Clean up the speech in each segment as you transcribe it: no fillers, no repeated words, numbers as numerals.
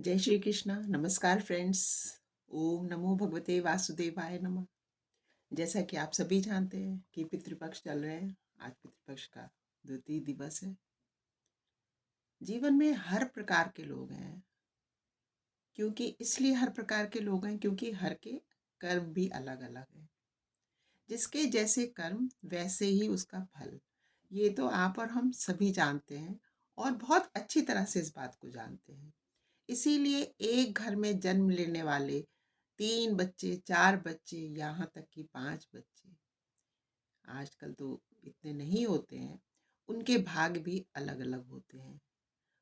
जय श्री कृष्णा। नमस्कार फ्रेंड्स। ओम नमो भगवते वासुदेवाय नमः। जैसा कि आप सभी जानते हैं कि पितृपक्ष चल रहे हैं। आज पितृपक्ष का द्वितीय दिवस है। जीवन में हर प्रकार के लोग हैं, क्योंकि इसलिए हर प्रकार के लोग हैं क्योंकि हर के कर्म भी अलग अलग हैं। जिसके जैसे कर्म वैसे ही उसका फल। ये तो आप और हम सभी जानते हैं और बहुत अच्छी तरह से इस बात को जानते हैं। इसीलिए एक घर में जन्म लेने वाले 3 बच्चे, 4 बच्चे, यहाँ तक कि 5 बच्चे, आजकल तो इतने नहीं होते हैं, उनके भाग्य भी अलग-अलग होते हैं।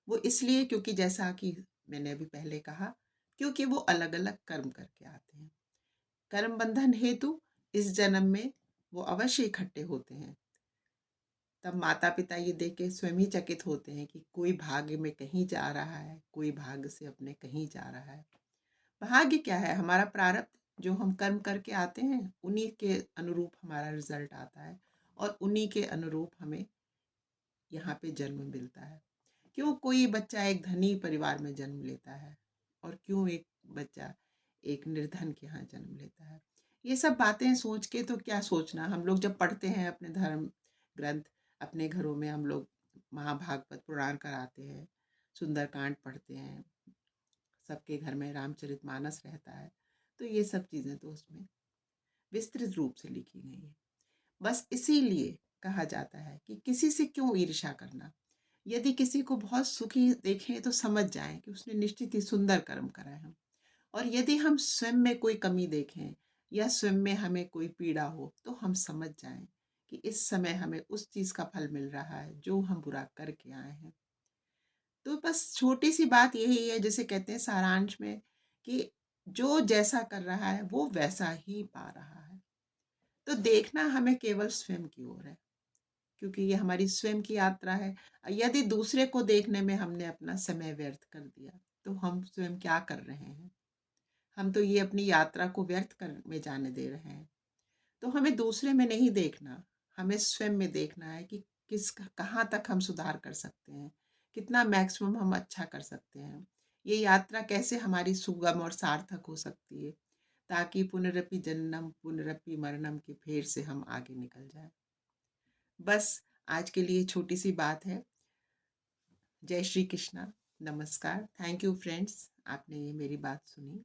वो इसलिए क्योंकि जैसा कि मैंने अभी पहले कहा, क्योंकि वो अलग-अलग कर्म करके आते हैं। कर्म बंधन हेतु इस जन्म में वो अवश्य इकट्ठे होते हैं। तब माता-पिता ये देख के स्वयं ही चकित होते हैं कि कोई भाग्य में कहीं जा रहा है, कोई भाग्य से अपने कहीं जा रहा है। भाग्य क्या है? हमारा प्रारब्ध। जो हम कर्म करके आते हैं उन्हीं के अनुरूप हमारा रिजल्ट आता है और उन्हीं के अनुरूप हमें यहाँ पे जन्म मिलता है। क्यों कोई बच्चा एक धनी परिवार में जन्म लेता है और क्यों एक बच्चा एक निर्धन के यहाँ जन्म लेता है? ये सब बातें सोच के तो क्या सोचना। हम लोग जब पढ़ते हैं अपने धर्म ग्रंथ, अपने घरों में हम लोग महाभागवत पुराण कराते हैं, सुंदरकांड पढ़ते हैं, सबके घर में रामचरितमानस रहता है। तो ये सब चीज़ें तो उसमें विस्तृत रूप से लिखी गई हैं। बस इसीलिए कहा जाता है कि किसी से क्यों ईर्ष्या करना। यदि किसी को बहुत सुखी देखें तो समझ जाएं कि उसने निश्चित ही सुंदर कर्म करा है। और यदि हम स्वयं में कोई कमी देखें या स्वयं में हमें कोई पीड़ा हो तो हम समझ जाएं कि इस समय हमें उस चीज़ का फल मिल रहा है जो हम बुरा करके आए हैं। तो बस छोटी सी बात यही है, जिसे कहते हैं सारांश में, कि जो जैसा कर रहा है वो वैसा ही पा रहा है। तो देखना हमें केवल स्वयं की ओर है, क्योंकि ये हमारी स्वयं की यात्रा है। यदि दूसरे को देखने में हमने अपना समय व्यर्थ कर दिया तो हम स्वयं क्या कर रहे हैं? हम तो ये अपनी यात्रा को व्यर्थ कर में जाने दे रहे हैं। तो हमें दूसरे में नहीं देखना, हमें स्वयं में देखना है कि कहाँ तक हम सुधार कर सकते हैं, कितना मैक्सिमम हम अच्छा कर सकते हैं। ये यात्रा कैसे हमारी सुगम और सार्थक हो सकती है, ताकि पुनरपि जन्नम पुनरपि मरणम के फेर से हम आगे निकल जाएं। बस आज के लिए छोटी सी बात है। जय श्री कृष्णा। नमस्कार। थैंक यू फ्रेंड्स, आपने ये मेरी बात सुनी।